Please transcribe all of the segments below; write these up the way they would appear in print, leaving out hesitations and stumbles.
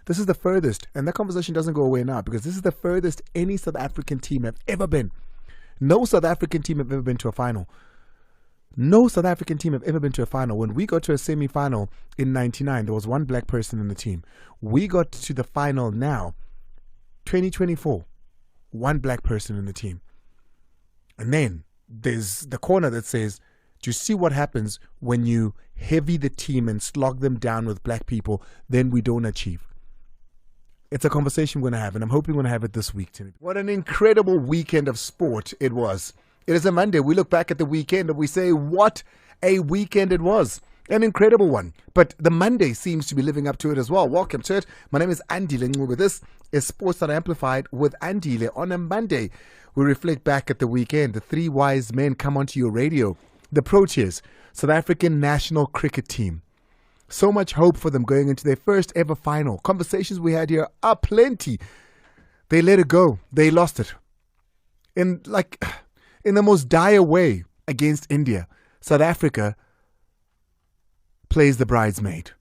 this is the furthest, and that conversation doesn't go away now, because this is the furthest any South African team have ever been. No South African team have ever been to a final. No South African team have ever been to a final. When we got to a semi-final in 99, there was one black person in the team. We got to the final now, 2024, one black person in the team. And then there's the corner that says, do you see what happens when you heavy the team and slog them down with black people? Then we don't achieve. It's a conversation we're going to have, and I'm hoping we're going to have it this week, Timmy. What an incredible weekend of sport it was. It is a Monday. We look back at the weekend and we say, what a weekend it was. An incredible one. But the Monday seems to be living up to it as well. Welcome to it. My name is Andile Ncube. This is Sports That Amplified with Andile. On a Monday, we reflect back at the weekend. The three wise men come onto your radio. The Proteas, South African national cricket team. So much hope for them going into their first ever final. Conversations we had here are plenty. They let it go. They lost it. In the most dire way against India. South Africa plays the bridesmaid.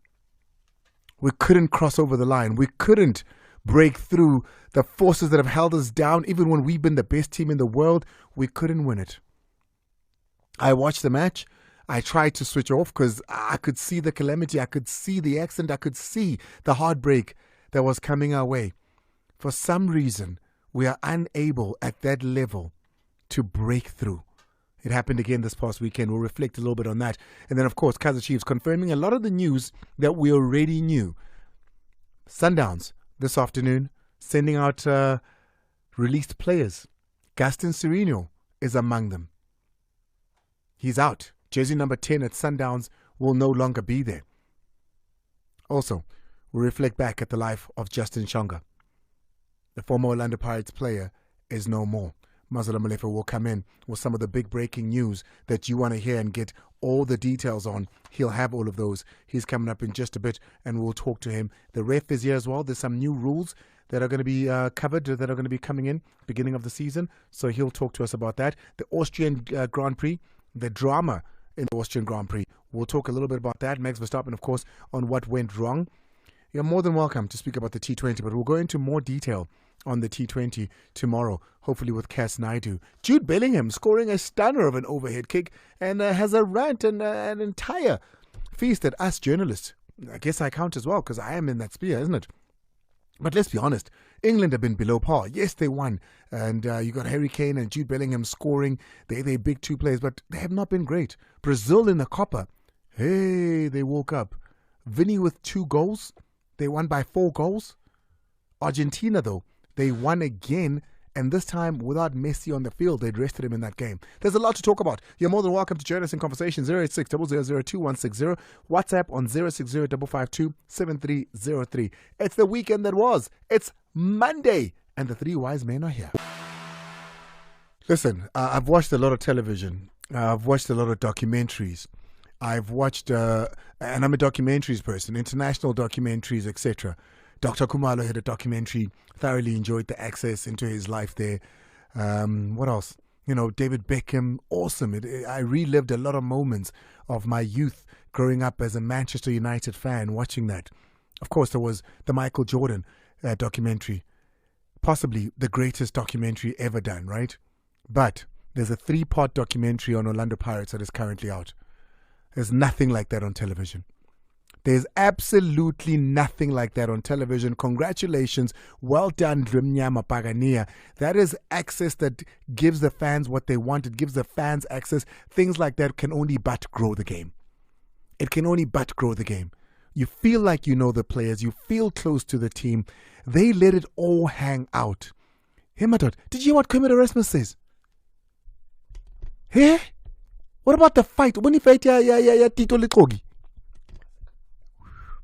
We couldn't cross over the line. We couldn't break through the forces that have held us down. Even when we've been the best team in the world, we couldn't win it. I watched the match. I tried to switch off because I could see the calamity. I could see the accident. I could see the heartbreak that was coming our way. For some reason, we are unable at that level to break through. It happened again this past weekend. We'll reflect a little bit on that. And then, of course, Kaizer Chiefs confirming a lot of the news that we already knew. Sundowns this afternoon sending out released players. Gaston Sirino is among them. He's out. Jersey number 10 at Sundowns will no longer be there. Also, we'll reflect back at the life of Justin Shonga. The former Orlando Pirates player is no more. Mazala Malefa will come in with some of the big breaking news that you want to hear and get all the details on. He'll have all of those. He's coming up in just a bit and we'll talk to him. The ref is here as well. There's some new rules that are going to be covered, that are going to be coming in beginning of the season. So he'll talk to us about that. The Austrian Grand Prix, the drama in the Austrian Grand Prix. We'll talk a little bit about that. Max Verstappen, of course, on what went wrong. You're more than welcome to speak about the T20, but we'll go into more detail on the T20 tomorrow, hopefully with Cass Naidu. Jude Bellingham scoring a stunner of an overhead kick and has a rant and an entire feast at us journalists. I guess I count as well because I am in that sphere, isn't it? But let's be honest, England have been below par. Yes, they won. And you got Harry Kane and Jude Bellingham scoring. They're big two players, but they have not been great. Brazil in the Copa. Hey, they woke up. Vinny with 2 goals. They won by 4 goals. Argentina, though, they won again. And this time, without Messi on the field, they'd rested him in that game. There's a lot to talk about. You're more than welcome to join us in conversation. 086 0002160. WhatsApp on 060 552 7303. It's the weekend that was. It's Monday. And the three wise men are here. Listen, I've watched a lot of television. I've watched a lot of documentaries. I've watched, and I'm a documentaries person, international documentaries, etc. Dr. Khumalo had a documentary, thoroughly enjoyed the access into his life there. What else? David Beckham, awesome. I relived a lot of moments of my youth growing up as a Manchester United fan, watching that. Of course, there was the Michael Jordan documentary, possibly the greatest documentary ever done, right? But there's a 3-part documentary on Orlando Pirates that is currently out. There's nothing like that on television. There's absolutely nothing like that on television. Congratulations. Well done, Drimnyama Pagania. That is access that gives the fans what they want. It gives the fans access. Things like that can only but grow the game. It can only but grow the game. You feel like you know the players. You feel close to the team. They let it all hang out. Hey, Matot, did you hear what Khune Erasmus says? Hey? What about the fight? When he fight, Tito Likogi.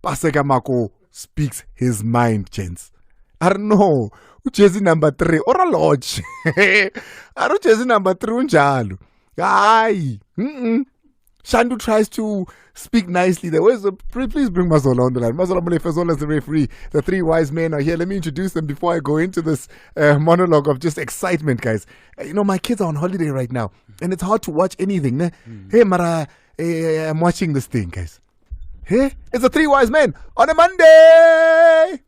Paseka Mako speaks his mind, gents. I don't know. Jersey number 3 or a lodge. I don't jersey number 3 unjalo. Aye. Shandu tries to speak nicely there. Please bring Mazola on the line. Mazola Malefa is the referee. The three wise men are here. Let me introduce them before I go into this monologue of just excitement, guys. My kids are on holiday right now, and it's hard to watch anything. Hey, Mara, I'm watching this thing, guys. Hey, it's the three wise men on a Monday.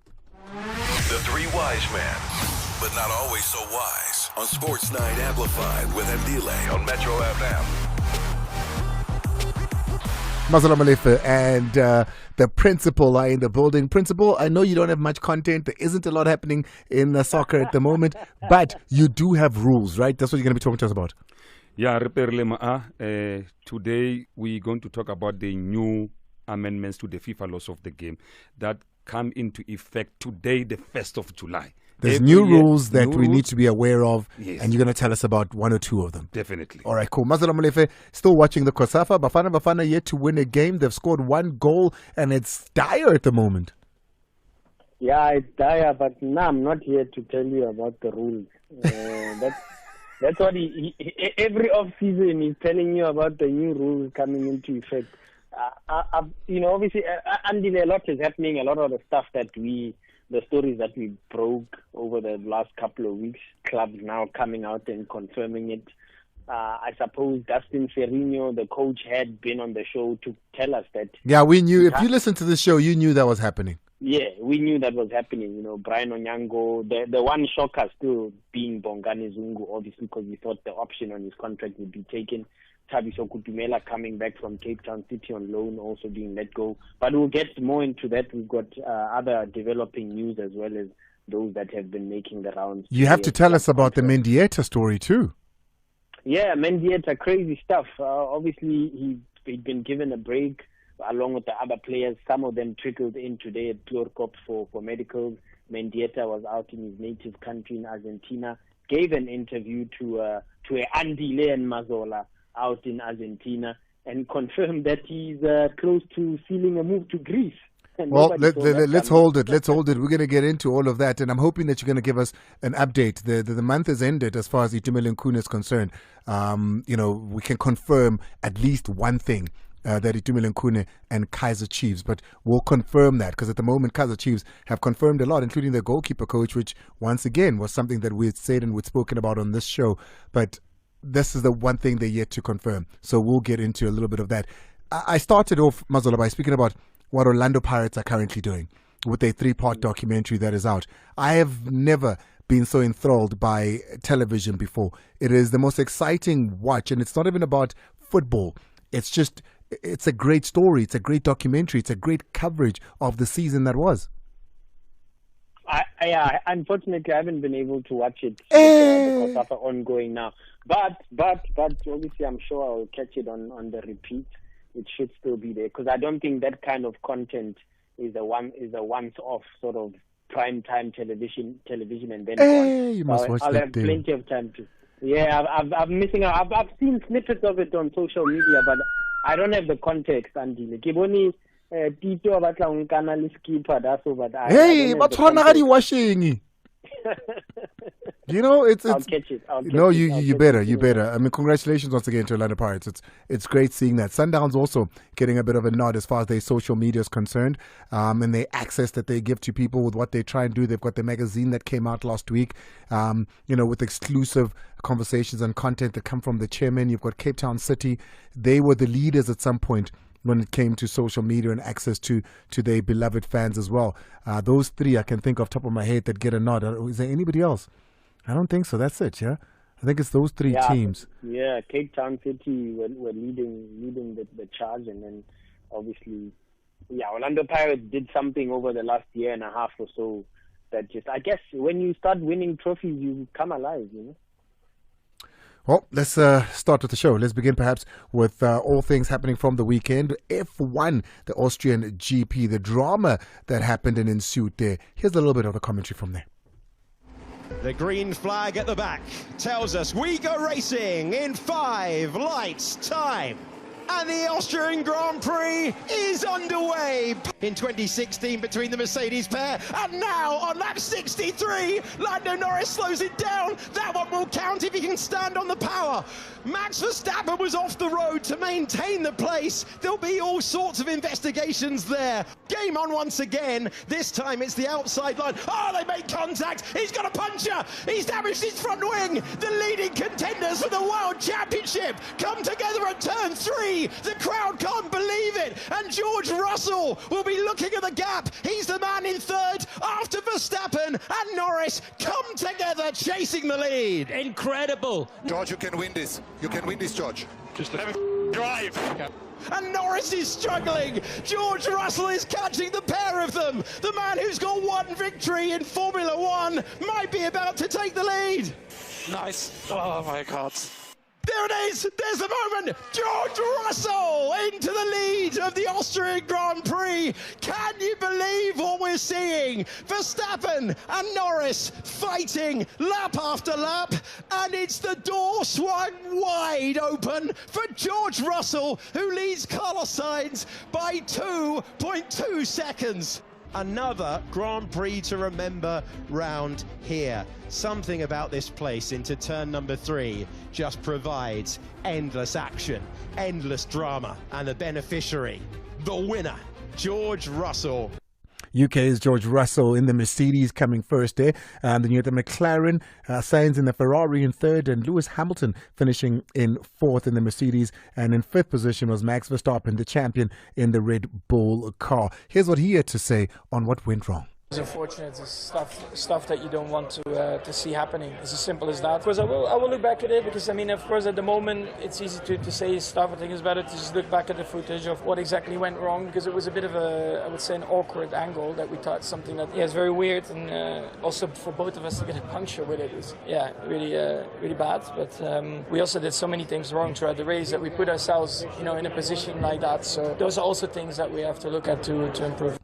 always so wise on Sports Night Amplified with Andile on Metro FM. Mazala Malefe and the principal are in the building. Principal, I know you don't have much content. There isn't a lot happening in soccer at the moment, but you do have rules, right? That's what you're going to be talking to us about. Yeah, today we're going to talk about the new amendments to the FIFA laws of the game that come into effect today, the 1st of July. There's new rules that we need to be aware of, and you're going to tell us about one or two of them. Definitely. All right, cool. Mazala Malefe, still watching the COSAFA. Bafana yet to win a game. They've scored one goal, and it's dire at the moment. Yeah, it's dire, but no, I'm not here to tell you about the rules. That's what every off-season he's telling you about the new rules coming into effect. Obviously, Andile, a lot is happening. A lot of the stuff the stories that we broke over the last couple of weeks, clubs now coming out and confirming it. I suppose Dustin Sirino, the coach, had been on the show to tell us that. Yeah, we knew. If you listened to the show, you knew that was happening. Yeah, we knew that was happening. Brian Onyango, the one shocker still being Bongani Zungu, obviously, because we thought the option on his contract would be taken. Thabiso Kutumela coming back from Cape Town City on loan, also being let go. But we'll get more into that. We've got other developing news as well as those that have been making the rounds. You have to tell us about the Mendieta story too. Yeah, Mendieta, crazy stuff. Obviously, he'd been given a break along with the other players. Some of them trickled in today at Plurkop for medicals. Mendieta was out in his native country in Argentina, gave an interview to Andile and Mazola out in Argentina, and confirmed that he's close to sealing a move to Greece. Well, let's hold it. Let's hold it. We're going to get into all of that, and I'm hoping that you're going to give us an update. The month has ended as far as Itumeleng Khune is concerned. We can confirm at least one thing. That Itumeleng Khune and Kaizer Chiefs, but we'll confirm that because at the moment Kaizer Chiefs have confirmed a lot, including their goalkeeper coach, which once again was something that we had said and we'd spoken about on this show, but this is the one thing they're yet to confirm, so we'll get into a little bit of that. I started off, Mazola, by speaking about what Orlando Pirates are currently doing with a 3-part documentary that is out. I have never been so enthralled by television before. It is the most exciting watch, and it's not even about football. It's a great story. It's a great documentary. It's a great coverage of the season that was. Unfortunately, I haven't been able to watch it. The COSAFA ongoing now. But obviously, I'm sure I'll catch it on the repeat. It should still be there because I don't think that kind of content is a once-off sort of prime time television, and then you must watch I'll have plenty of time to. Yeah, I'm missing out. I've seen snippets of it on social media, but I don't have the context, Andile. Tito batla ho nkana le skipper, that's all, but but tshwana ga di washing. It's I'll catch it. You better. I mean, congratulations once again to Orlando Pirates. It's great seeing that. Sundowns also getting a bit of a nod as far as their social media is concerned, and the access that they give to people with what they try and do. They've got the magazine that came out last week, with exclusive conversations and content that come from the chairman. You've got Cape Town City. They were the leaders at some point when it came to social media and access to their beloved fans as well. Those three I can think off top of my head that get a nod. Is there anybody else? I don't think so. That's it, yeah? I think it's those three teams. Yeah, Cape Town City were leading the charge, and then obviously, Orlando Pirates did something over the last year and a half or so that just, I guess, when you start winning trophies, you come alive, Well, let's start with the show. Let's begin perhaps with all things happening from the weekend. F1, the Austrian GP, the drama that happened and ensued there. Here's a little bit of the commentary from there. The green flag at the back tells us we go racing in 5 lights time. And the Austrian Grand Prix is underway in 2016 between the Mercedes pair. And now on lap 63, Lando Norris slows it down. That one will count if he can stand on the power. Max Verstappen was off the road to maintain the place. There'll be all sorts of investigations there. Game on once again. This time it's the outside line. Oh, they made contact. He's got a puncher. He's damaged his front wing. The leading contenders for the World Championship come together at turn 3. The crowd can't believe it. And George Russell will be looking at the gap. He's the man in third after Verstappen and Norris come come together, chasing the lead. Incredible. George, you can win this. You can win this, George. Just a drive. And Norris is struggling. George Russell is catching the pair of them. The man who's got one victory in Formula One might be about to take the lead. Nice. Oh my God. There it is. There's the moment. George Russell into the lead of the Austrian Grand Prix. Can you believe what we're seeing? Verstappen and Norris fighting lap after lap, and it's the door swung wide open for George Russell, who leads Carlos Sainz by 2.2 seconds. Another Grand Prix to remember round here. Something about this place into turn number 3 just provides endless action, endless drama, and the beneficiary, the winner, George Russell. UK's George Russell in the Mercedes coming first there. And then you have the McLaren, Sainz in the Ferrari in third, and Lewis Hamilton finishing in fourth in the Mercedes. And in fifth position was Max Verstappen, the champion in the Red Bull car. Here's what he had to say on what went wrong. It's unfortunate. It's stuff that you don't want to see happening. It's as simple as that. Of course, I will look back at it because, I mean, of course, at the moment, it's easy to say stuff. I think it's better to just look back at the footage of what exactly went wrong, because it was a bit of a, I would say, an awkward angle that we thought something that, is very weird, and also for both of us to get a puncture with it was, really bad. But we also did so many things wrong throughout the race that we put ourselves, in a position like that. So those are also things that we have to look at to improve.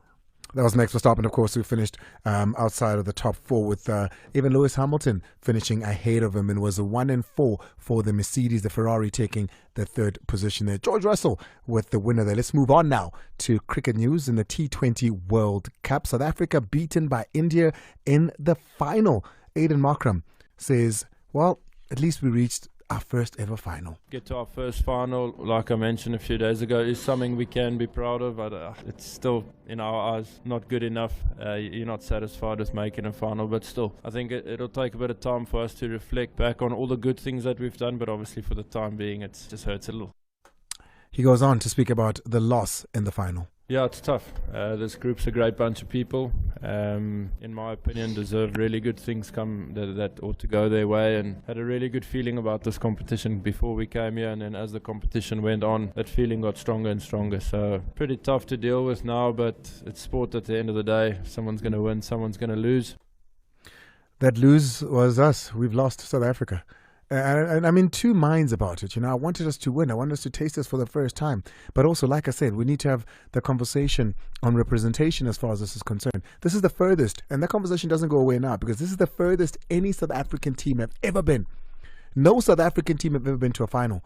That was Max Verstappen, of course, who finished outside of the top four, with even Lewis Hamilton finishing ahead of him, and was a 1-4 for the Mercedes, the Ferrari taking the third position there. George Russell with the winner there. Let's move on now to cricket news in the T20 World Cup. South Africa beaten by India in the final. Aiden Markram says, well, at least we reached our first ever final. Get to our first final, like I mentioned a few days ago, is something we can be proud of, but it's still, in our eyes, not good enough. You're not satisfied with making a final, but still, I think it'll take a bit of time for us to reflect back on all the good things that we've done, but obviously for the time being, it just hurts a little. He goes on to speak about the loss in the final. Yeah, it's tough. This group's a great bunch of people. In my opinion, deserve really good things that ought to go their way, and had a really good feeling about this competition before we came here, and then as the competition went on, that feeling got stronger and stronger. So pretty tough to deal with now, but it's sport at the end of the day. Someone's going to win, someone's going to lose. That lose was us. We've lost South Africa. And I'm in two minds about it. I wanted us to win. I wanted us to taste this for the first time. But also, like I said, we need to have the conversation on representation as far as this is concerned. This is the furthest, and that conversation doesn't go away now, because this is the furthest any South African team have ever been. No South African team have ever been to a final.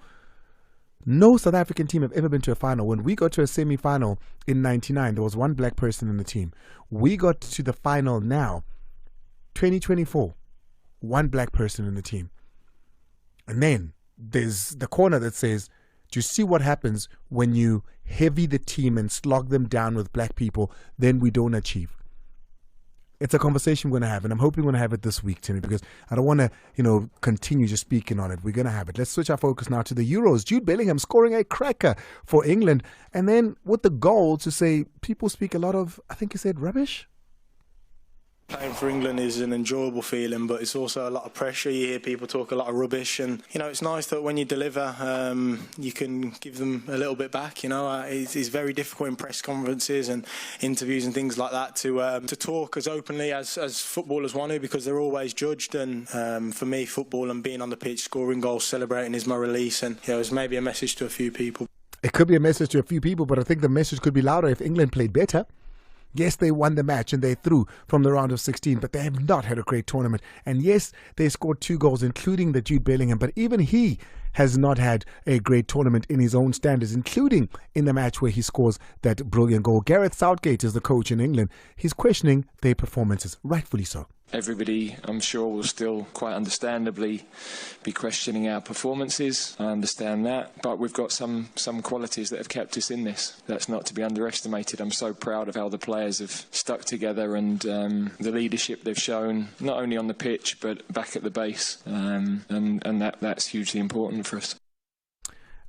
No South African team have ever been to a final. When we got to a semi-final in 99, there was one black person in the team. We got to the final now, 2024, one black person in the team. And then there's the corner that says, do you see what happens when you heavy the team and slog them down with black people? Then we don't achieve. It's a conversation we're going to have, and I'm hoping we're going to have it this week, Timmy, because I don't want to, continue just speaking on it. We're going to have it. Let's switch our focus now to the Euros. Jude Bellingham scoring a cracker for England, and then with the goal to say people speak a lot of, I think he said, rubbish. Playing for England is an enjoyable feeling, but it's also a lot of pressure. You hear people talk a lot of rubbish, and it's nice that when you deliver, you can give them a little bit back. It's very difficult in press conferences and interviews and things like that to talk as openly as footballers want to, because they're always judged. And for me, football and being on the pitch, scoring goals, celebrating is my release, and it's maybe a message to a few people. It could be a message to a few people, but I think the message could be louder if England played better. Yes, they won the match and they threw from the round of 16, but they have not had a great tournament. And yes, they scored 2 goals, including the Jude Bellingham, but even he has not had a great tournament in his own standards, including in the match where he scores that brilliant goal. Gareth Southgate is the coach in England. He's questioning their performances, rightfully so. Everybody, I'm sure, will still quite understandably be questioning our performances. I understand that, but we've got some qualities that have kept us in this. That's not to be underestimated. I'm so proud of how the players have stuck together and the leadership they've shown, not only on the pitch but back at the base, and that's hugely important for us.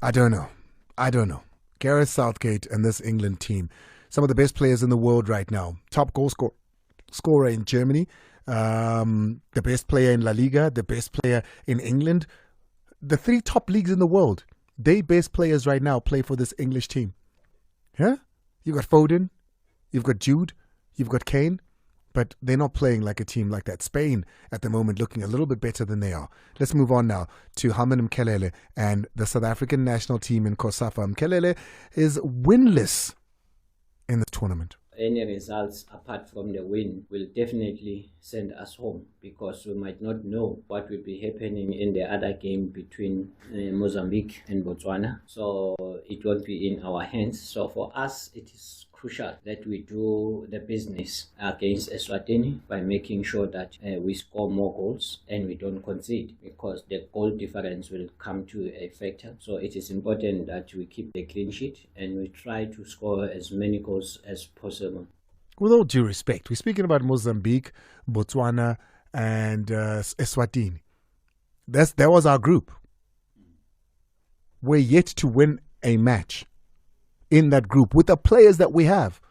I don't know. Gareth Southgate and this England team, some of the best players in the world right now. Top goal scorer in Germany. the best player in La Liga, the best player in England. The 3 top leagues in the world, they best players right now play for this English team. Yeah? You've got Foden, you've got Jude, you've got Kane, but they're not playing like a team like that. Spain at the moment looking a little bit better than they are. Let's move on now to Harman Mkelele and the South African national team in COSAFA. Mkelele is winless in this tournament. Any results apart from the win will definitely send us home, because we might not know what will be happening in the other game between Mozambique and Botswana. So it won't be in our hands. So for us, it is crucial that we do the business against Eswatini by making sure that we score more goals and we don't concede, because the goal difference will come to a factor. So it is important that we keep the clean sheet and we try to score as many goals as possible. With all due respect, we're speaking about Mozambique, Botswana, and Eswatini. That was our group. We're yet to win a match in that group with the players that we have.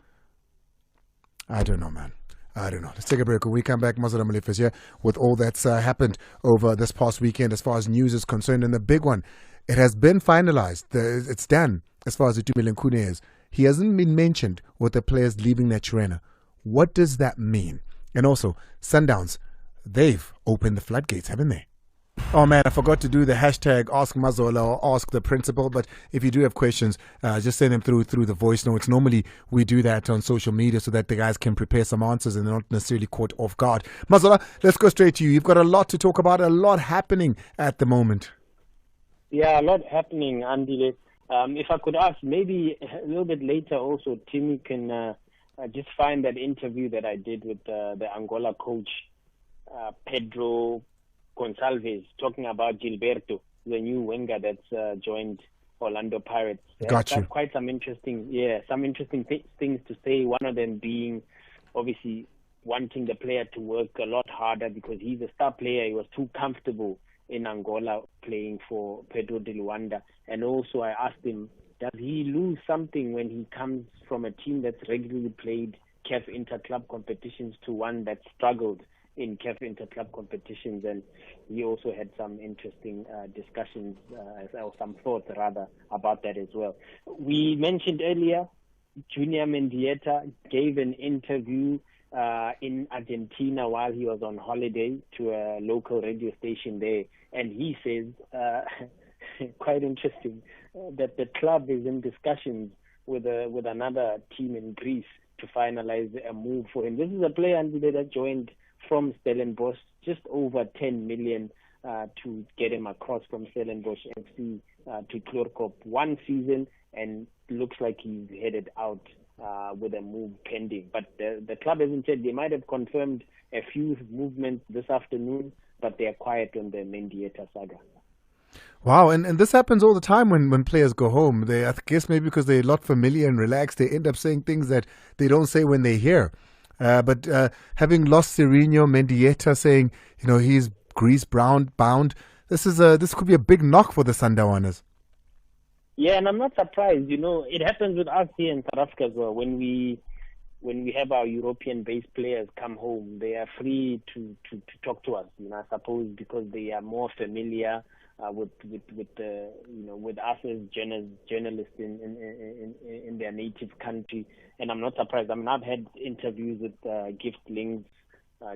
I don't know, man. I don't know. Let's take a break. When we come back, Mazara Malif is here with all that's happened over this past weekend as far as news is concerned. And the big one, it has been finalized. It's done as far as Khune is. He hasn't been mentioned with the players leaving Naturena. What does that mean? And also, Sundowns, they've opened the floodgates, haven't they? Oh man, I forgot to do the hashtag Ask Mazola or Ask the Principal. But if you do have questions, just send them through the voice notes. Normally we do that on social media so that the guys can prepare some answers and they're not necessarily caught off guard. Mazola, let's go straight to you. You've got a lot to talk about, a lot happening at the moment. Yeah, a lot happening, Andile. If I could ask, maybe a little bit later also, Timmy can just find that interview that I did with the Angola coach, Pedro Gonçalves, talking about Gilberto, the new winger that's joined Orlando Pirates. Got you. Quite some interesting things to say. One of them being obviously wanting the player to work a lot harder because he's a star player. He was too comfortable in Angola playing for Pedro de Luanda. And also I asked him, does he lose something when he comes from a team that's regularly played CAF inter-club competitions to one that struggled in CAF inter-club competitions? And he also had some interesting discussions, or some thoughts rather, about that as well. We mentioned earlier, Junior Mendieta gave an interview in Argentina while he was on holiday to a local radio station there. And he says, quite interesting, that the club is in discussions with another team in Greece to finalize a move for him. This is a player that joined from Stellenbosch, just over 10 million to get him across from Stellenbosch FC to Kloorkop. 1 season, and looks like he's headed out with a move pending. But the club hasn't said. They might have confirmed a few movements this afternoon, but they are quiet on the Mendieta saga. Wow, and this happens all the time when players go home. I guess maybe because they're a lot familiar and relaxed, they end up saying things that they don't say when they're here. But having lost Sirino Mendieta, saying, he's Greece bound, this could be a big knock for the Sundowns. Yeah, and I'm not surprised. It happens with us here in South Africa as well. When we have our European-based players come home, they are free to talk to us. I suppose because they are more familiar with us as journalists in their native country. And I'm not surprised. I've had interviews with Gift Links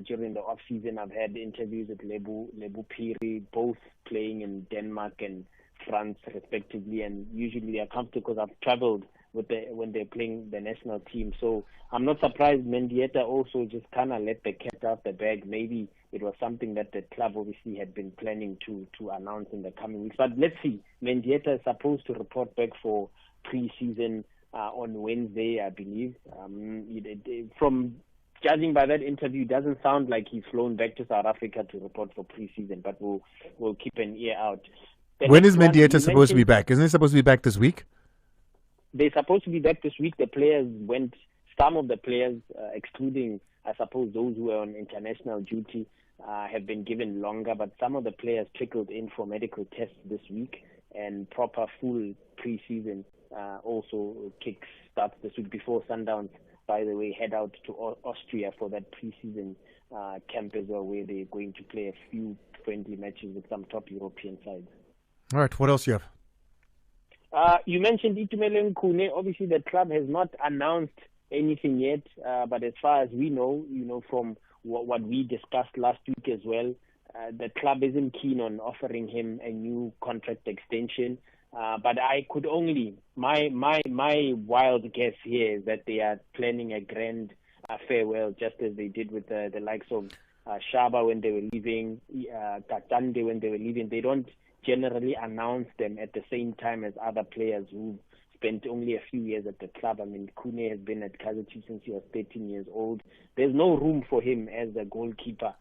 during the off season. I've had interviews with Lebu Piri, both playing in Denmark and France respectively, and usually they are comfortable because I've traveled when they're playing the national team. So I'm not surprised Mendieta also just kind of let the cat out the bag. Maybe it was something that the club obviously had been planning to announce in the coming weeks. But let's see. Mendieta is supposed to report back for pre-season on Wednesday, I believe. From judging by that interview, it doesn't sound like he's flown back to South Africa to report for pre-season, but we'll keep an ear out. When is Mendieta supposed to be back? Isn't he supposed to be back this week? They're supposed to be back this week. Some of the players, excluding, I suppose, those who are on international duty, have been given longer, but some of the players trickled in for medical tests this week, and proper full pre-season also starts this week before Sundowns by the way, head out to Austria for that pre-season camp as well, where they're going to play a few friendly matches with some top European sides. All right, what else you have? You mentioned Itumeleng Khune. Obviously, the club has not announced anything yet, but as far as we know, from what we discussed last week as well, the club isn't keen on offering him a new contract extension. But I could only, my wild guess here is that they are planning a grand farewell, just as they did with the likes of Shaba when they were leaving, Katande when they were leaving. They don't generally announce them at the same time as other players who spent only a few years at the club. I mean, Khune has been at Kaizer Chiefs since he was 13 years old. There's no room for him as a goalkeeper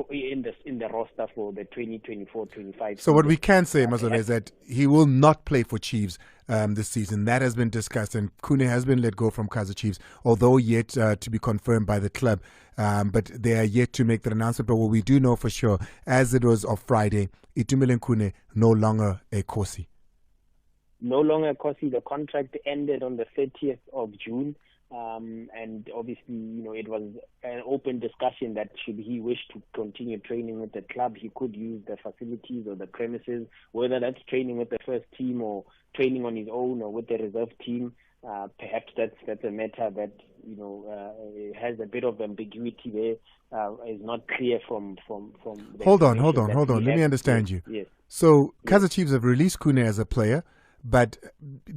in the roster for the 2024-25. So what we can say, Mazola, is that he will not play for Chiefs this season. That has been discussed, and Khune has been let go from Kaizer Chiefs, although yet to be confirmed by the club. But they are yet to make that announcement. But what we do know for sure, as it was of Friday, Itumeleng Khune no longer a Kosi. No longer a Kosi. The contract ended on the 30th of June. And obviously, it was an open discussion that should he wish to continue training with the club, he could use the facilities or the premises, whether that's training with the first team or training on his own or with the reserve team. Perhaps that's a matter that has a bit of ambiguity there. Is not clear from. Hold on. Let me understand you. Yes. So Kaizer Chiefs have released Khune as a player. But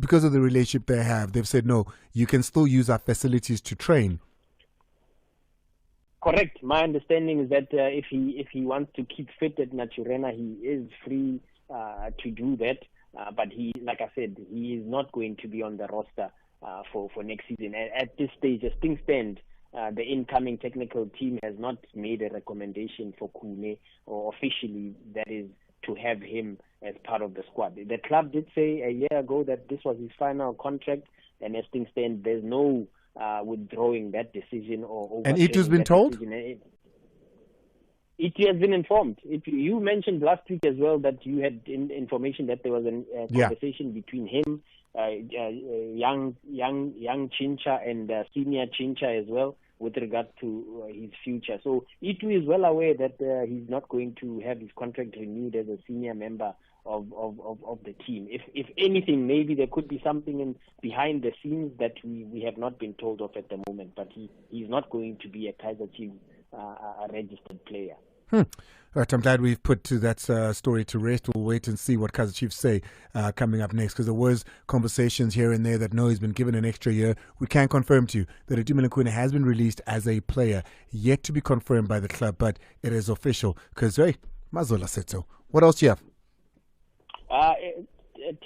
because of the relationship they have, they've said, no, you can still use our facilities to train. Correct. My understanding is that if he wants to keep fit at Naturena, he is free to do that. But he, like I said, he is not going to be on the roster for next season. At this stage, as things stand, the incoming technical team has not made a recommendation for Khune, or officially, that is, to have him as part of the squad. The club did say a year ago that this was his final contract, and as things stand, there's no withdrawing that decision or. And Itu's been told? Itu has been informed. You mentioned last week as well that you had information that there was a conversation between him, young Chincha, and senior Chincha as well, with regard to his future. So Itu is well aware that he's not going to have his contract renewed as a senior member of the team. If anything, maybe there could be something behind the scenes that we have not been told of at the moment, but he's not going to be a Kaizer Chiefs a registered player. Right, I'm glad we've put to that story to rest. We'll wait and see what Kaizer Chiefs say coming up next, because there was conversations here and there that no, he's been given an extra year. We can confirm to you that Itumeleng Khune has been released as a player, yet to be confirmed by the club, but it is official. Because, hey, Mazola said so. What else do you have?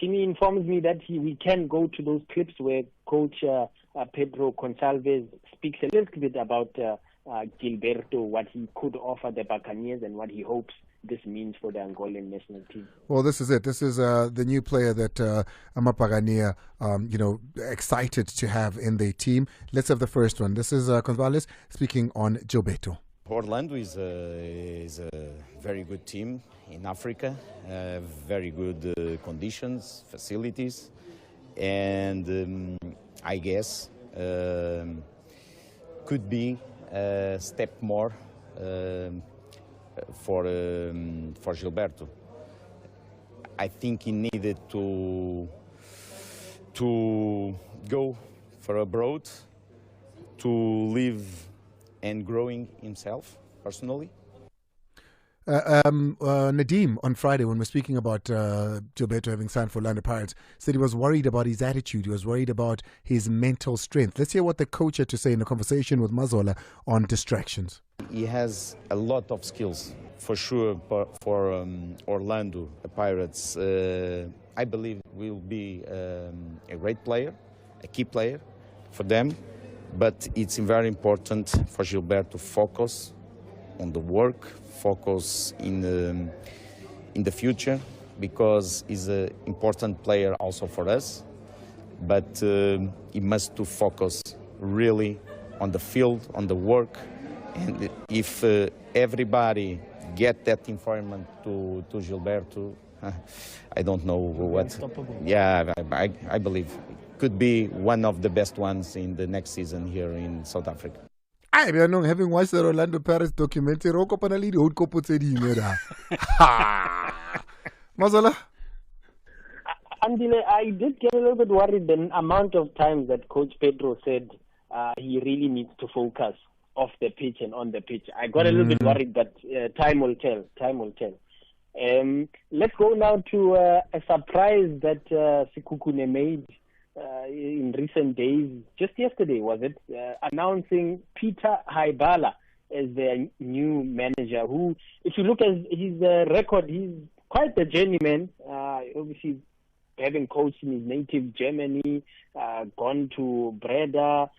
Timmy informs me that we can go to those clips where Coach Pedro Gonçalves speaks a little bit about Gilberto, what he could offer the Buccaneers and what he hopes this means for the Angolan national team. Well, this is it. This is the new player that Amapagania, excited to have in the team. Let's have the first one. This is Gonzalez speaking on Gilberto. Orlando is a very good team in Africa, very good conditions, facilities, and I guess could be a step more for Gilberto. I think he needed to go for abroad to live and growing himself personally. Nadeem on Friday, when we're speaking about Gilberto having signed for Orlando Pirates, said he was worried about his attitude. He was worried about his mental strength. Let's hear what the coach had to say in a conversation with Mazola on distractions. He has a lot of skills, for sure, for Orlando Pirates. I believe will be a great player, a key player for them. But it's very important for Gilberto to focus on the work, focus in the future, because he's an important player also for us. But he must to focus really on the field, on the work. And if everybody get that environment to Gilberto, I don't know what. Yeah, I believe could be one of the best ones in the next season here in South Africa. I know, having watched the Orlando Paris documentary, Mazola? Andile, I did get a little bit worried the amount of times that Coach Pedro said he really needs to focus off the pitch and on the pitch. I got a little bit worried, but time will tell. Time will tell. Let's go now to a surprise that Khune made in recent days. Just yesterday, was it? Announcing Peter Haibala as their new manager, who, if you look at his record, he's quite a journeyman. Obviously, having coached in his native Germany, gone to Breda,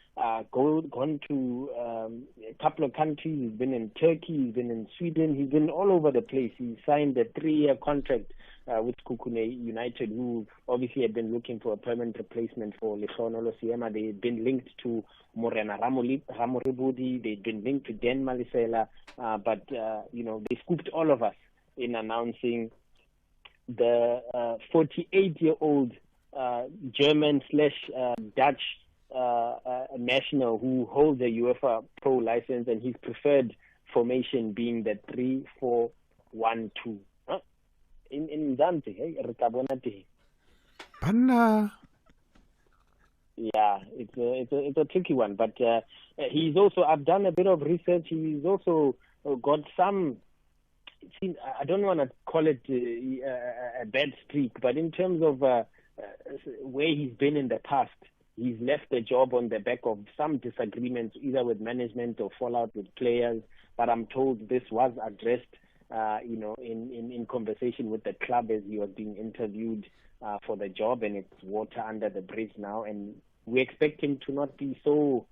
gone to a couple of countries. He's been in Turkey, he's been in Sweden, he's been all over the place. He signed a 3-year contract with Khune United, who obviously had been looking for a permanent replacement for Lekgono Losiema. They had been linked to Morena Ramoribudi, they'd been linked to Dan Malisela, but they scooped all of us in announcing the 48-year-old German/Dutch national who holds a UEFA Pro license, and his preferred formation being the 3-4-1-2. In Zante, hey? Panna. Yeah, it's a tricky one, but he's also, I've done a bit of research. He's also got some, I don't want to call it a bad streak, but in terms of where he's been in the past, he's left the job on the back of some disagreements, either with management or fallout with players. But I'm told this was addressed, in conversation with the club as he was being interviewed for the job, and it's water under the bridge now. And we expect him to not be so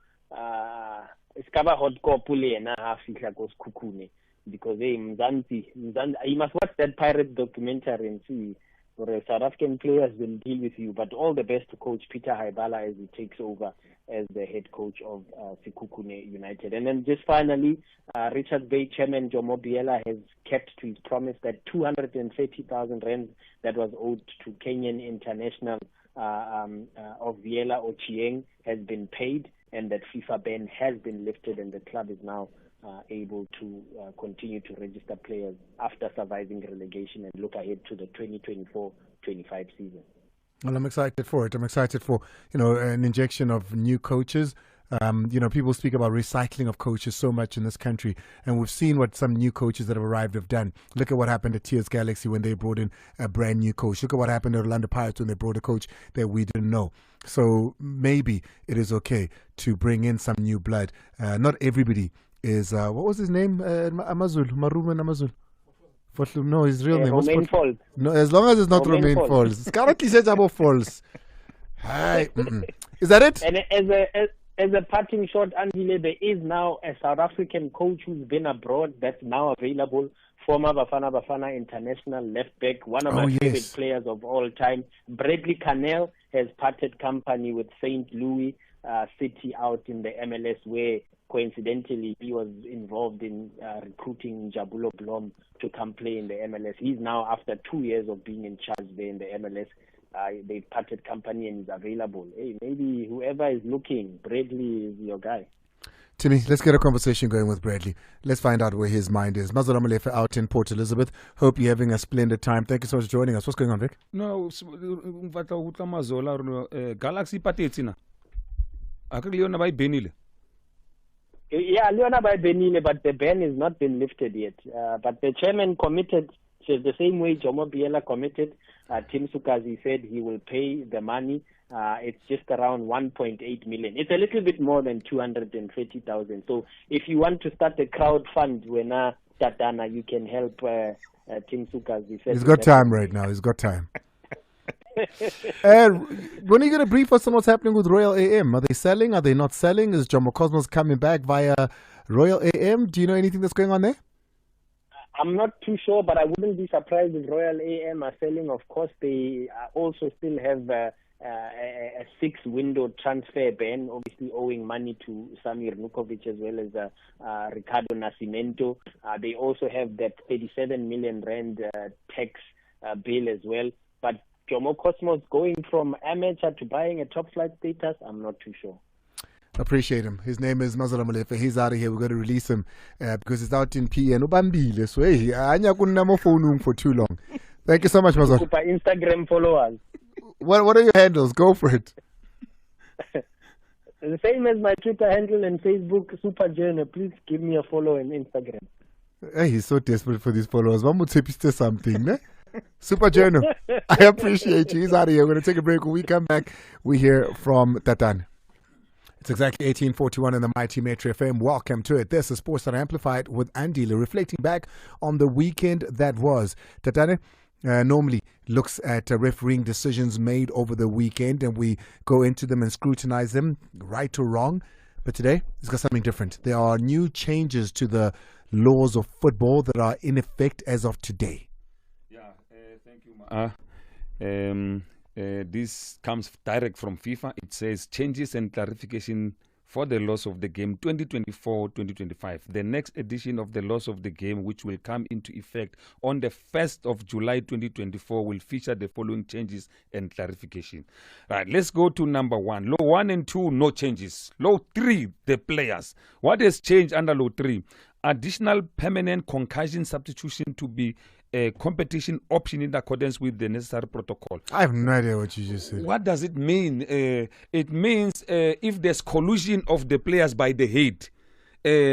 because Mzansi, you must watch that pirate documentary and see, or South African players will deal with you. But all the best to Coach Peter Haibala as he takes over as the head coach of Khune United. And then just finally, Richards Bay chairman Jomo Biela has kept to his promise that 230,000 rand that was owed to Kenyan international of Viela Ochieng has been paid, and that FIFA ban has been lifted, and the club is now able to continue to register players after surviving relegation and look ahead to the 2024-25 season. Well, I'm excited for it. I'm excited for, an injection of new coaches. People speak about recycling of coaches so much in this country, and we've seen what some new coaches that have arrived have done. Look at what happened at Tears Galaxy when they brought in a brand new coach. Look at what happened at Orlando Pirates when they brought a coach that we didn't know. So maybe it is okay to bring in some new blood. Not everybody is, what was his name? Marumen Amazul. No, his real name. Romain Falls. No, as long as it's not Romain Falls. It's currently said about Falls. Hi. Is that it? And as a parting shot, Andile, there is now a South African coach who's been abroad that's now available. Former Bafana international left back, one of my favorite players of all time. Bradley Cannell has parted company with St. Louis City out in the MLS, where coincidentally he was involved in recruiting Jabulo Blom to come play in the MLS. He's now, after 2 years of being in charge there in the MLS, they parted company and is available. Hey, maybe whoever is looking, Bradley is your guy. Timmy, let's get a conversation going with Bradley. Let's find out where his mind is. Mazola Malefe out in Port Elizabeth. Hope you're having a splendid time. Thank you so much for joining us. What's going on, Vic? No, Galaxy Patetina. Leona by Benile. Yeah, Leona by Benile, but the ban has not been lifted yet. But the chairman committed, the same way Jomo Biela committed. Tim Sukazi said he will pay the money. It's just around 1.8 million. It's a little bit more than 230,000. So if you want to start a crowd fund, when Tatana, you can help Tim Sukazi. He's got time right now. He's got time. When are you going to brief us on what's happening with Royal AM? Are they selling? Are they not selling? Is Jomo Cosmos coming back via Royal AM? Do you know anything that's going on there? I'm not too sure, but I wouldn't be surprised if Royal AM are selling. Of course, they also still have a 6-window transfer ban, obviously owing money to Samir Nukovic as well as Ricardo Nascimento. They also have that 37 million rand tax bill as well. But Jomo Cosmos going from amateur to buying a top flight status? I'm not too sure. Appreciate him. His name is Mazala Molefe. He's out of here. We're going to release him because he's out in PN. Ubambile. So, hey, anya kunna mo phone for too long. Thank you so much, Mazala. Super Instagram followers. What are your handles? Go for it. The same as my Twitter handle and Facebook, Super Journal. Please give me a follow on Instagram. Hey, he's so desperate for these followers. One more tip is something, ne? Super Journal. I appreciate you. He's out of here. We're going to take a break. When we come back, we hear from Tatan. It's exactly 18:41 in the Mighty Metro FM. Welcome to it. This is Sports That Amplified with Andile, reflecting back on the weekend that was. Tatane normally looks at refereeing decisions made over the weekend, and we go into them and scrutinize them, right or wrong. But today, it's got something different. There are new changes to the laws of football that are in effect as of today. Yeah, thank you, this comes direct from FIFA. It says changes and clarification for the laws of the game 2024-2025. The next edition of the laws of the game, which will come into effect on the 1st of July 2024, will feature the following changes and clarification. Right, let's go to number 1. Law 1 and 2, no changes. Law 3, the players. What has changed under Law 3? Additional permanent concussion substitution to be a competition option in accordance with the necessary protocol. I have no idea what you just said. What does it mean? It means if there's collusion of the players by the head,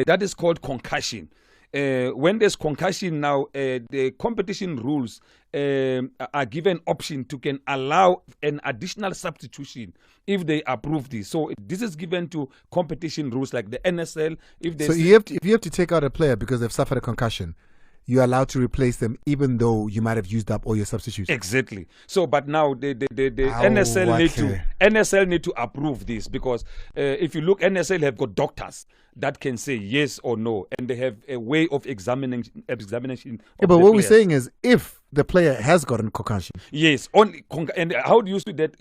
that is called concussion. When there's concussion now, the competition rules are given option to can allow an additional substitution if they approve this. So this is given to competition rules like the NSL. If you have to take out a player because they've suffered a concussion, you're allowed to replace them even though you might have used up all your substitutes. Exactly. So, but now the NSL need to approve this because if you look, NSL have got doctors that can say yes or no, and they have a way of examination. Yeah, but what we're saying is, if the player has gotten concussion, yes, and how do you see that?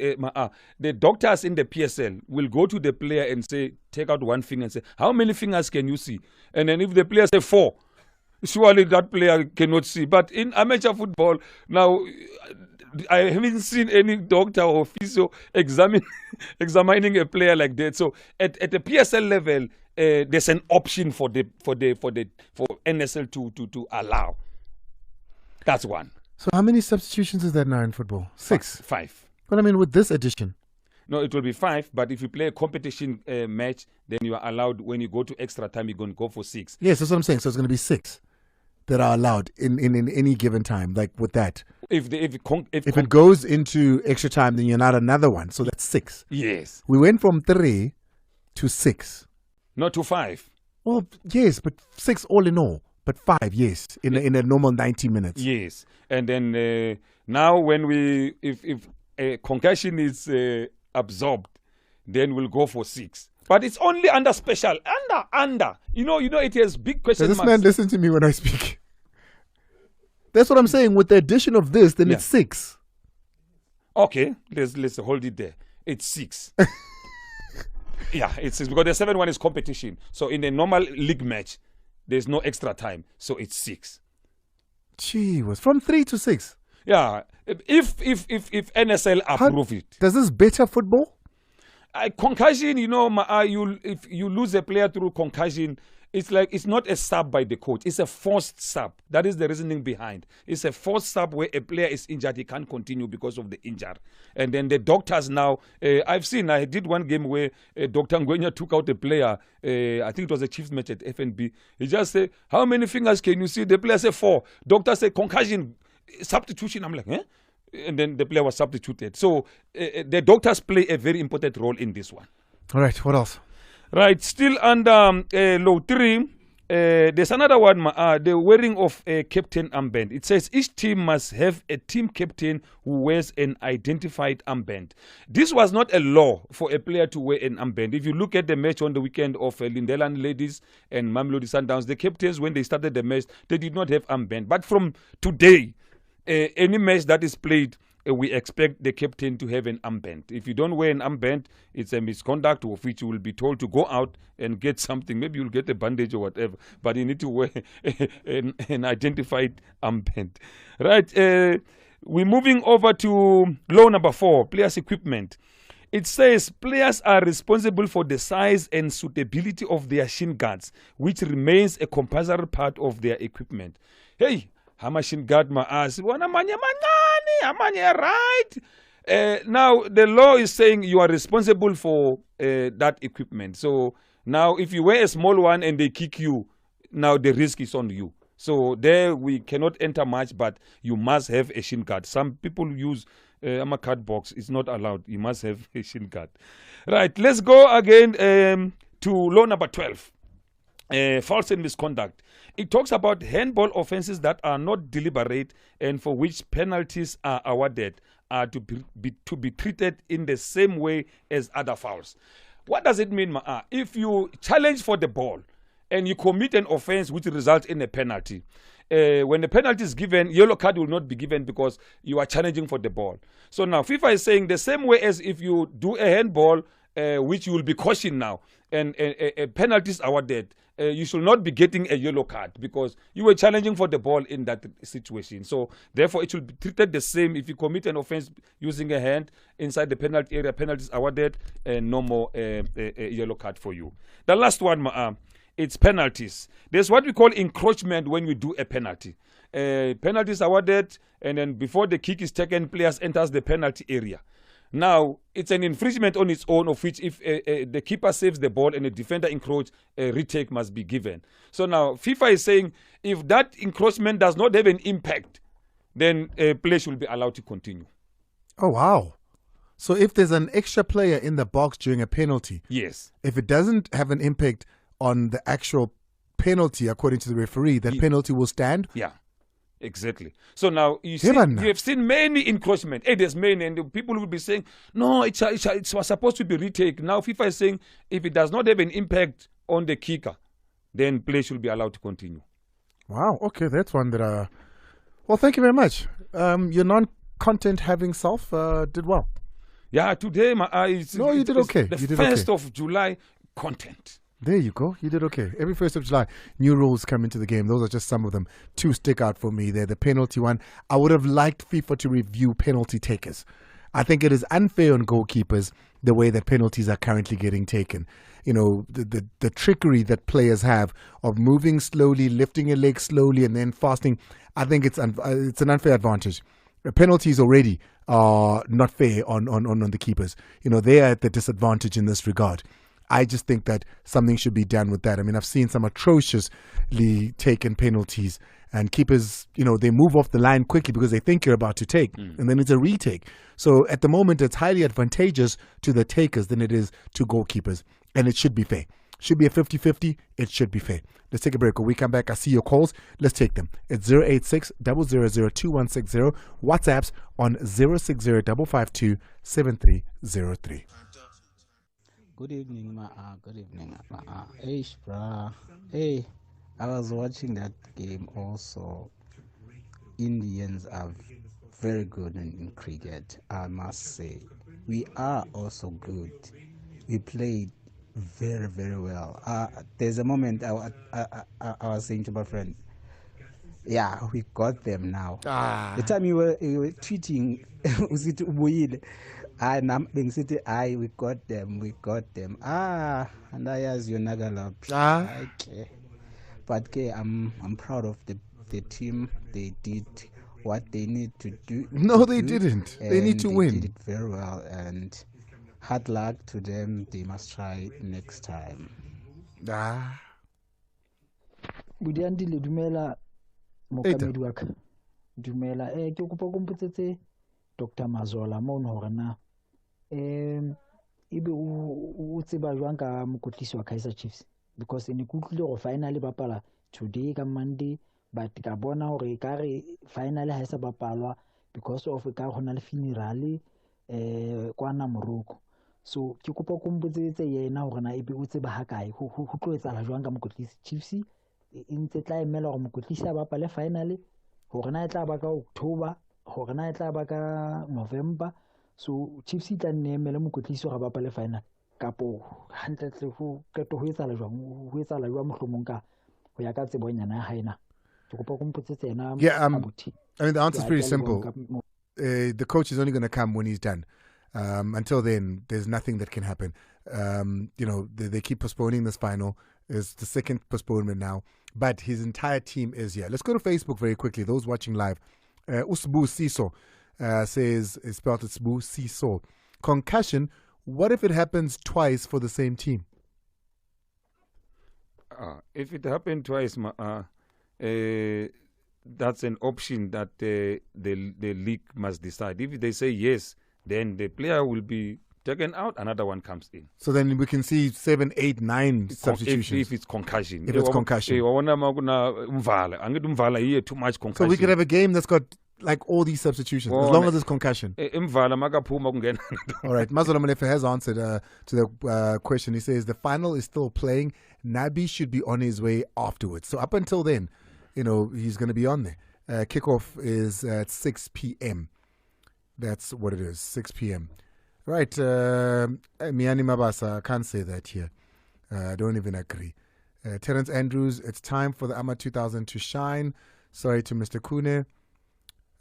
The doctors in the PSL will go to the player and say, take out one finger and say, how many fingers can you see? And then if the player say 4. Surely that player cannot see. But in amateur football, now, I haven't seen any doctor or physio examining a player like that. So at the PSL level, there's an option for NSL to allow. That's one. So how many substitutions is that now in football? 6? 5. But I mean, with this addition. No, it will be 5, but if you play a competition match, then you are allowed, when you go to extra time, you're going to go for 6. Yes, that's what I'm saying. So it's going to be 6 that are allowed in any given time, like with that. If it goes into extra time, then you're not another one. So that's 6. Yes. We went from 3 to 6. Not to 5. Well, yes, but 6 all in all. But 5, yes, in a normal 90 minutes. Yes. And then now when if a concussion is absorbed, then we'll go for 6. But it's only under special. Under. You know, it has big question Does marks. this man listen to me when I speak? That's what I'm saying. With the addition of this, then it's 6. Okay, let's hold it there. It's 6. Yeah, it's 6 because the 7-1 is competition. So in a normal league match, there's no extra time. So it's 6. Gee, was from 3 to 6. Yeah, if NSL approve it. Does this better football? Concussion, if you lose a player through concussion, it's like it's not a sub by the coach. It's a forced sub. That is the reasoning behind. It's a forced sub where a player is injured, he can't continue because of the injury. And then the doctors now, I did one game where Dr. Ngwenya took out a player. I think it was a Chiefs match at FNB. He just said, how many fingers can you see? The player said 4. Doctor said concussion, substitution. I'm like, eh? And then the player was substituted. So the doctors play a very important role in this one. All right, what else? Right, still under Law 3, there's another one, the wearing of a captain armband. It says each team must have a team captain who wears an identified armband. This was not a law for a player to wear an armband. If you look at the match on the weekend of Lindeland Ladies and Mamelodi Sundowns, the captains, when they started the match, they did not have armband. But from today, any match that is played, we expect the captain to have an armband. If you don't wear an armband, it's a misconduct of which you will be told to go out and get something. Maybe you'll get a bandage or whatever, but you need to wear an identified armband. Right. We're moving over to law number 4, players' equipment. It says players are responsible for the size and suitability of their shin guards, which remains a compulsory part of their equipment. Hey, how much shin guard my ass? Right? Now, the law is saying you are responsible for that equipment. So now, if you wear a small one and they kick you, now the risk is on you. So there we cannot enter much, but you must have a shin guard. Some people use a card box. It's not allowed. You must have a shin guard. Right, let's go again to law number 12. False and misconduct. It talks about handball offenses that are not deliberate and for which penalties are awarded are to be treated in the same way as other fouls. What does it mean, Ma'a? If you challenge for the ball and you commit an offense which results in a penalty, when the penalty is given, yellow card will not be given because you are challenging for the ball. So now FIFA is saying the same way as if you do a handball, which you will be cautioned now, and a penalty is awarded, you should not be getting a yellow card because you were challenging for the ball in that situation. So therefore, it should be treated the same. If you commit an offense using a hand inside the penalty area, penalties awarded, and no more a yellow card for you. The last one, Ma'a. It's penalties. There's what we call encroachment when we do a penalty. Penalties awarded, and then before the kick is taken, players enters the penalty area. Now, it's an infringement on its own, of which if the keeper saves the ball and the defender encroaches, a retake must be given. So now, FIFA is saying if that encroachment does not have an impact, then play should be allowed to continue. Oh, wow. So if there's an extra player in the box during a penalty, yes, if it doesn't have an impact on the actual penalty, according to the referee, that penalty will stand? Yeah, exactly. So now you have seen many encroachment. Hey, there's many, and the people will be saying, no, it was supposed to be retake. Now FIFA is saying if it does not have an impact on the kicker, then play should be allowed to continue. Wow, okay, that's one that... Well, thank you very much. Your non-content having self did well. Yeah, today my eyes. No, you did okay. The you did 1st of July, content. There you go. You did okay. Every 1st of July, new rules come into the game. Those are just some of them. 2 stick out for me there. The penalty one. I would have liked FIFA to review penalty takers. I think it is unfair on goalkeepers the way that penalties are currently getting taken. You know, the trickery that players have of moving slowly, lifting a leg slowly, and then fasting. I think it's an unfair advantage. Penalties already are not fair on the keepers. You know, they are at the disadvantage in this regard. I just think that something should be done with that. I mean, I've seen some atrociously taken penalties, and keepers, you know, they move off the line quickly because they think you're about to take, and then it's a retake. So at the moment, it's highly advantageous to the takers than it is to goalkeepers, and it should be fair. Should be a 50-50. It should be fair. Let's take a break. When we come back, I see your calls. Let's take them. It's 086-000-2160. WhatsApps on 060-552-7303. Good evening, Ma'a. Good evening, Ma'a. Hey, brah. Hey, I was watching that game also. Indians are very good in cricket, I must say. We are also good. We played very, very well. There's a moment I was saying to my friend, yeah, we got them now. The time you were tweeting, we got them. And I asked you Nagalab. Okay. But I'm proud of the team. They did what they need to do. No, they didn't. They need to win. They did it very well, and hard luck to them. They must try next time. Andile dumela mokamedi wa ka. Dumela ke kopa go mpotsetse Dr. Mazola mo no hore na ibe o tseba jwang ka mokotlisi wa Kaizer Chiefs, because ne ke utlwile go finally bapala today ka Monday, but ka bona hore ka re finally ha se bapalwa because of ka gona le funeral kwana Morocco. So ke kopa go mpotsetse yena hore na ibe o tseba ha kae ho tlo etsa jwang ka mokotlisi Chiefs e ntse tla emela go mokotlisi a bapale finally hore na e tla ba ka October, hore na e tla ba ka November. So Chiefs tla nne emela mokotlisi ga bapale final kapo hantle go keto ho etsa jwang mohlomong ka ho ya ka tsebonyana ya haina. Ke kopa go mpotsetse yena. Yeah, I mean, the answer is pretty simple. the coach is only going to come when he's done. Until then, there's nothing that can happen. They keep postponing this final. It's the second postponement now. But his entire team is here. Let's go to Facebook very quickly. Those watching live. Usbu Siso says, it's spelled Usbu Siso. Concussion, what if it happens twice for the same team? If it happened twice, that's an option that the league must decide. If they say yes, then the player will be taken out, another one comes in. So then we can see 7, 8, 9 substitutions. If it's concussion. If it's concussion. Too much concussion. So we could have a game that's got like all these substitutions, as long as it's concussion. All right, Mazola Malefe has answered to the question. He says the final is still playing. Nabi should be on his way afterwards. So up until then, he's going to be on there. Kickoff is at 6 p.m. That's what it is, 6 p.m. Right, Miani Mabasa, I can't say that here. I don't even agree. Terence Andrews, it's time for the AMA 2000 to shine. Sorry to Mr. Khune.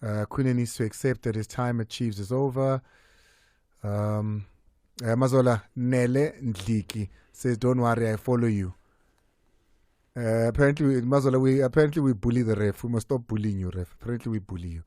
Khune needs to accept that his time at Chiefs is over. Mazola Nele Ndliki says, don't worry, I follow you. Apparently, Mazola, we bully the ref. We must stop bullying you, ref. Apparently, we bully you.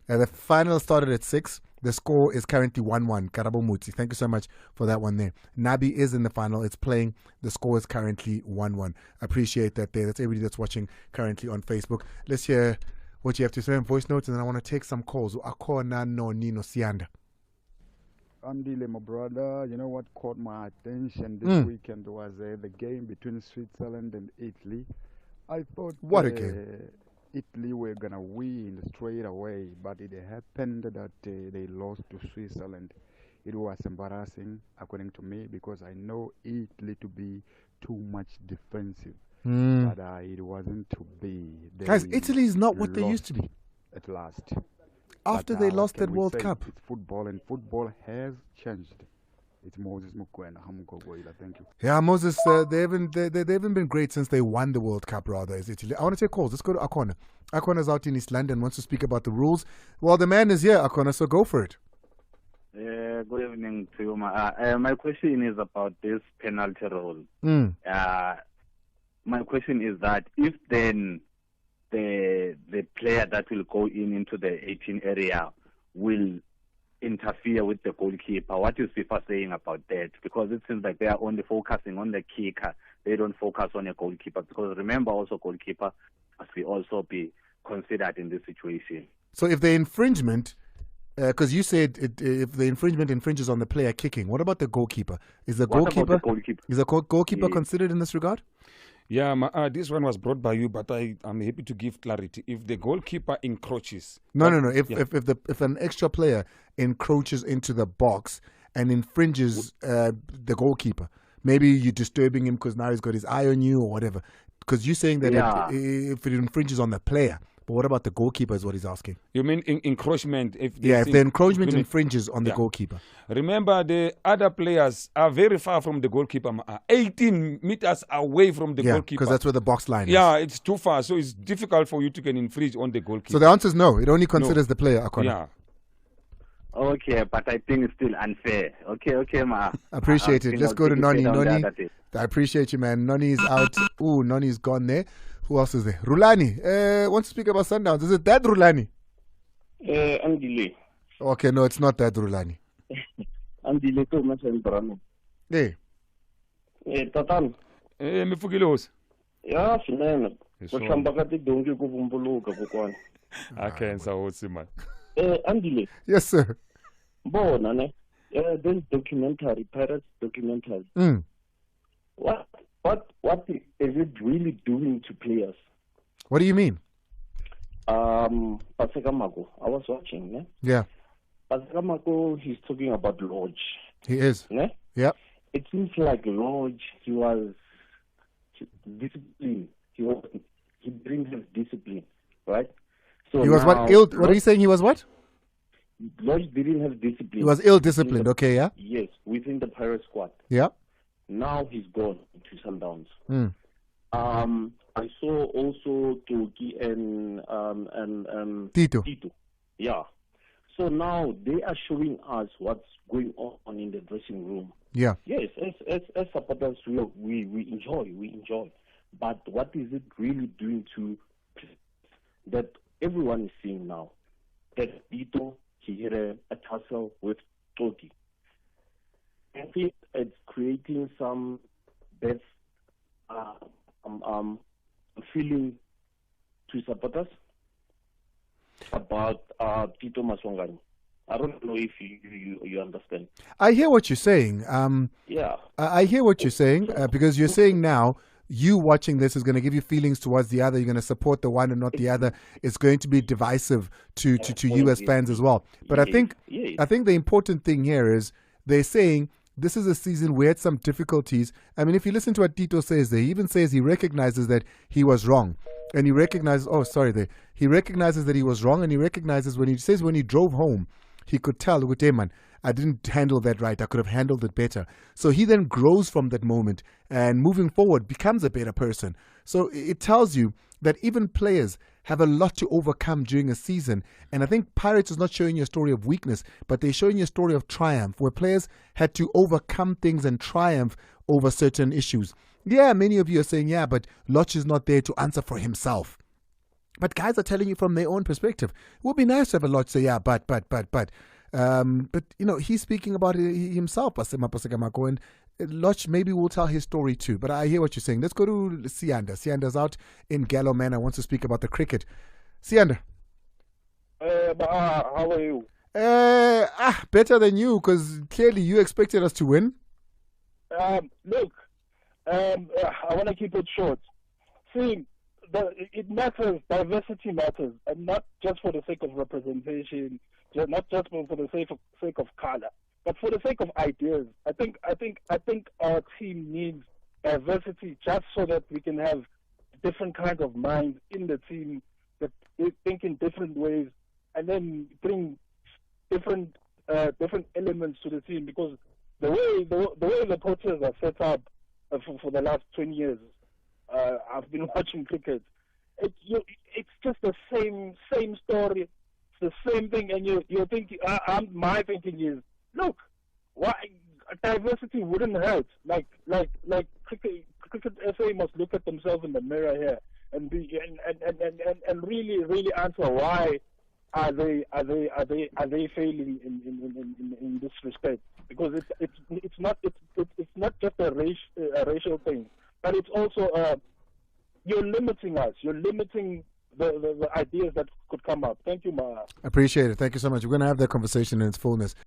The final started at 6. The score is currently 1-1. Karabo Mutsi. Thank you so much for that one there. Nabi is in the final. It's playing. The score is currently 1-1. Appreciate that there. That's everybody that's watching currently on Facebook. Let's hear what you have to say in voice notes, and then I want to take some calls. Akona no Nino Sianda. Andile, my brother, you know what caught my attention this weekend was the game between Switzerland and Italy. I thought what a game. Italy were going to win straight away, but it happened that they lost to Switzerland. It was embarrassing, according to me, because I know Italy to be too much defensive. But it wasn't to be. Guys, Italy is not what they used to be. At last. After they lost that World Cup. It's football, and football has changed. It's Moses Mukwena. Thank you. Yeah, Moses, they haven't been great since they won the World Cup, rather, as Italy. I want to take calls. Let's go to Akona. Akona's out in East London, wants to speak about the rules. Well, the man is here, Akona, so go for it. Good evening to you. My question is about this penalty rule. My question is that if then the player that will go into the 18 area will interfere with the goalkeeper, what is FIFA saying about that? Because it seems like they are only focusing on the kicker. They don't focus on a goalkeeper. Because remember, also goalkeeper must also be considered in this situation. So if the infringement, because you said if the infringement infringes on the player kicking, what about the goalkeeper? Is the goalkeeper considered in this regard? Yeah, this one was brought by you, but I'm happy to give clarity. If the goalkeeper encroaches... No. If an extra player encroaches into the box and infringes the goalkeeper, maybe you're disturbing him because now he's got his eye on you or whatever. Because you're saying that if it infringes on the player, but what about the goalkeeper is what he's asking. You mean encroachment? If the encroachment infringes on the goalkeeper. Remember, the other players are very far from the goalkeeper. 18 meters away from the goalkeeper. Because that's where the box line is. Yeah, it's too far. So it's difficult for you to can infringe on the goalkeeper. So the answer is no. It only considers the player, Akona. Yeah. Okay, but I think it's still unfair. Okay, ma. Appreciate it. Let's go to Noni. Noni, I appreciate you, man. Noni is out. Ooh, Noni's gone there. Who else is there? Rulani. Want to speak about Sundowns? Is it that Rulani? Andile. Okay, no, it's not that Rulani. Andile to Masenbrano. Hey. Tatan. Mifugilos. Yeah, finene. Kuhlamba kati donke kuvumbuluka kokwana. Akenza hosi man. Andile. Yes, sir. Bona ne. This documentary, Pirates documentary. What is it really doing to players? What do you mean? Pasekamago, I was watching, ne? Yeah. Pasekamago, he's talking about Lodge. He is. Ne? Yeah. It seems like Lodge, he was disciplined. He brings his discipline, right? So he was what? Ill. What are you saying? He was what? Lodge didn't have discipline. He was ill-disciplined. Okay, yeah. Yes, within the Pirate squad. Yeah. Now he's gone to Sundowns. I saw also Toki and Tito. Yeah. So now they are showing us what's going on in the dressing room. Yeah. Yes, as supporters, we enjoy. But what is it really doing to that everyone is seeing now? That Dito, he had a tussle with Toki. I think it's creating some bad feeling to supporters about Tito Maswangani. I don't know if you understand. I hear what you're saying. Yeah. I hear what you're saying because you're saying now you watching this is going to give you feelings towards the other. You're going to support the one and not the other. It's going to be divisive to you as fans as well. But I think the important thing here is they're saying this is a season we had some difficulties. I mean, if you listen to what Tito says there, he even says he recognizes that he was wrong. And he recognizes, he recognizes that he was wrong, and he recognizes when he drove home, he could tell, hey man, I didn't handle that right. I could have handled it better. So he then grows from that moment and moving forward becomes a better person. So it tells you that even players have a lot to overcome during a season. And I think Pirates is not showing you a story of weakness, but they're showing you a story of triumph, where players had to overcome things and triumph over certain issues. Yeah, many of you are saying, yeah, but Lodge is not there to answer for himself. But guys are telling you from their own perspective. It would be nice to have a Lodge say, yeah, but. But, you know, he's speaking about it himself, and Lodge maybe will tell his story too. But I hear what you're saying. Let's go to Sianda. Sianda's out in Gallo Manor. Wants to speak about the cricket. Sianda. How are you? Better than you, because clearly you expected us to win. Look, I want to keep it short. See, it matters, diversity matters, and not just for the sake of representation, not just for the sake of color, but for the sake of ideas. I think our team needs diversity just so that we can have different kinds of minds in the team that think in different ways, and then bring different elements to the team. Because the way the Proteas are set up for the last 20 years, I've been watching cricket. It's just the same story. It's the same thing, and you're thinking. My thinking is, look, why diversity wouldn't hurt. Like cricket SA must look at themselves in the mirror here and and really answer why are they failing in this respect? Because it's not just a racial thing, but it's also you're limiting us. You're limiting the ideas that could come up. Thank you, Ma. Appreciate it. Thank you so much. We're going to have that conversation in its fullness.